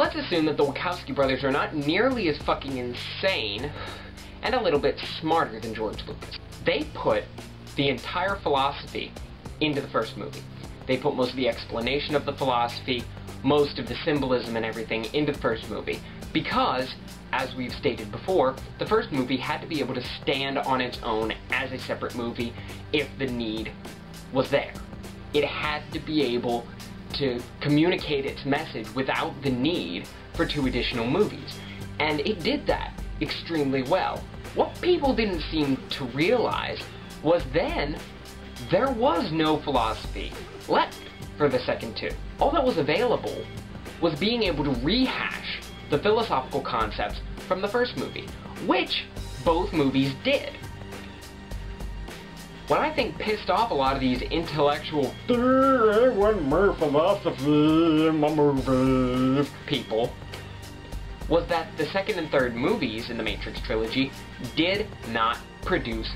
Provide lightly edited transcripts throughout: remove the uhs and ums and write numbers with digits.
let's assume that the Wachowski brothers are not nearly as fucking insane and a little bit smarter than George Lucas. They put the entire philosophy into the first movie. They put most of the explanation of the philosophy, most of the symbolism and everything into the first movie because, as we've stated before, the first movie had to be able to stand on its own as a separate movie if the need was there. It had to be able to communicate its message without the need for 2 additional movies. And it did that extremely well. What people didn't seem to realize was then there was no philosophy left for the second 2. All that was available was being able to rehash the philosophical concepts from the first movie, which both movies did. What I think pissed off a lot of these intellectual I want more philosophy in my movies people was that the second and third movies in the Matrix trilogy did not produce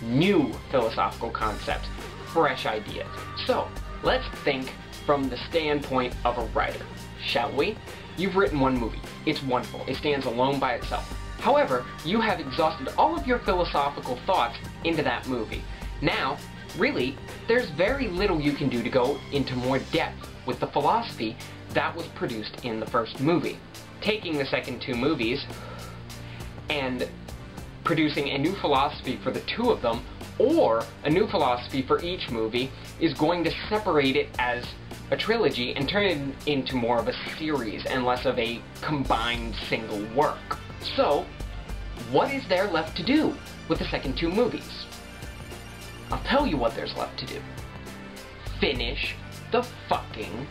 new philosophical concepts, fresh ideas. So, let's think from the standpoint of a writer, shall we? You've written one movie. It's wonderful. It stands alone by itself. However, you have exhausted all of your philosophical thoughts into that movie. Now, really, there's very little you can do to go into more depth with the philosophy that was produced in the first movie. Taking the second 2 movies and producing a new philosophy for the 2 of them, or a new philosophy for each movie, is going to separate it as a trilogy and turn it into more of a series and less of a combined single work. So, what is there left to do with the second 2 movies? I'll tell you what there's left to do. Finish the fucking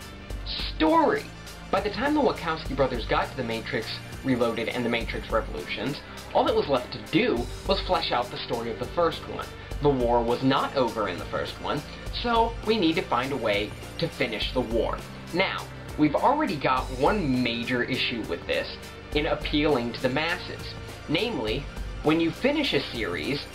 story. By the time the Wachowski brothers got to The Matrix Reloaded and The Matrix Revolutions, all that was left to do was flesh out the story of the first one. The war was not over in the first one, so we need to find a way to finish the war. Now, we've already got one major issue with this in appealing to the masses. Namely, when you finish a series,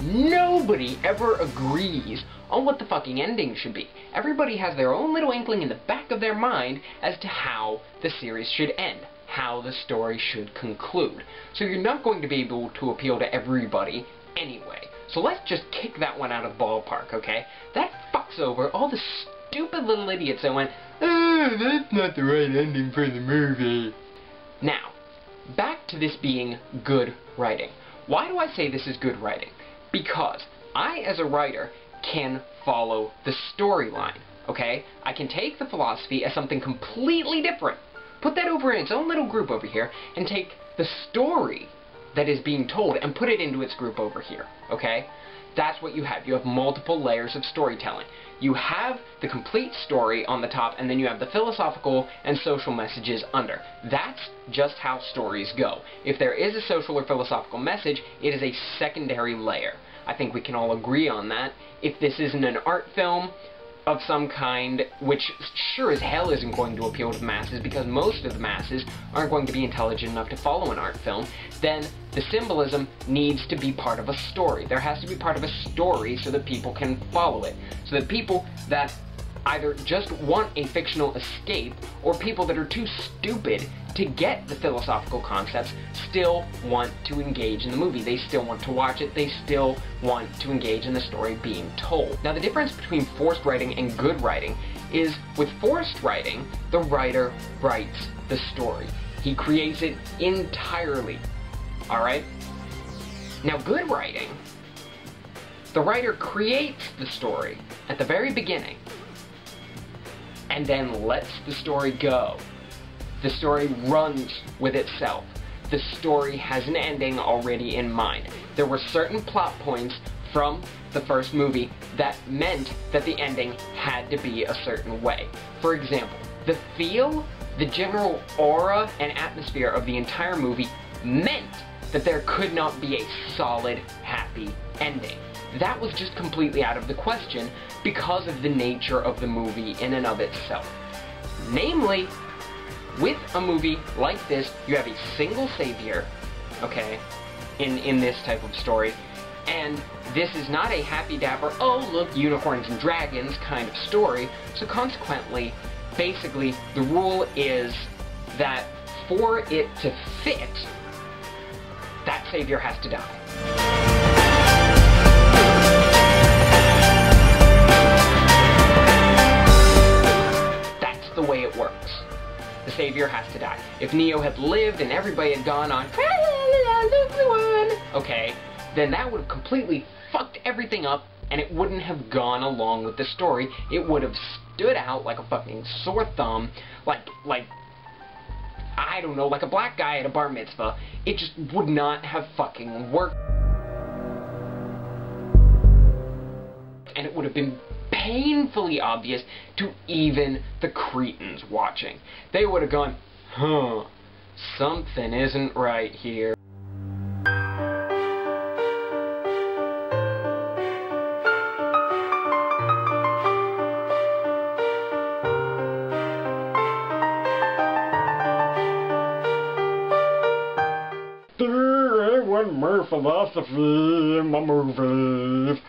nobody ever agrees on what the fucking ending should be. Everybody has their own little inkling in the back of their mind as to how the series should end, how the story should conclude. So you're not going to be able to appeal to everybody anyway. So let's just kick that one out of the ballpark, okay? That fucks over all the stupid little idiots that went, oh, that's not the right ending for the movie. Now, back to this being good writing. Why do I say this is good writing? Because I, as a writer, can follow the storyline, okay? I can take the philosophy as something completely different, put that over in its own little group over here, and take the story that is being told and put it into its group over here, okay? That's what you have. You have multiple layers of storytelling. You have the complete story on the top, and then you have the philosophical and social messages under. That's just how stories go. If there is a social or philosophical message, it is a secondary layer. I think we can all agree on that. If this isn't an art film of some kind, which sure as hell isn't going to appeal to the masses because most of the masses aren't going to be intelligent enough to follow an art film, then the symbolism needs to be part of a story. There has to be part of a story so that people can follow it. So that people that either just want a fictional escape or people that are too stupid to get the philosophical concepts still want to engage in the movie. They still want to watch it. They still want to engage in the story being told. Now, the difference between forced writing and good writing is with forced writing, the writer writes the story. He creates it entirely. Alright? Now, good writing, the writer creates the story at the very beginning and then lets the story go. The story runs with itself. The story has an ending already in mind. There were certain plot points from the first movie that meant that the ending had to be a certain way. For example, the feel, the general aura and atmosphere of the entire movie meant that there could not be a solid, happy ending. That was just completely out of the question because of the nature of the movie in and of itself. Namely, with a movie like this, you have a single savior, okay, in this type of story, and this is not a happy dapper, oh look, unicorns and dragons kind of story, so consequently, basically, the rule is that for it to fit, that savior has to die. That's the way it works. The savior has to die. If Neo had lived and everybody had gone on, Luke's the one, okay, then that would have completely fucked everything up, and it wouldn't have gone along with the story. It would have stood out like a fucking sore thumb, like, I don't know, like a black guy at a bar mitzvah. It just would not have fucking worked. And it would have been painfully obvious to even the cretins watching. They would have gone, huh, something isn't right here. One more philosophy in my movies.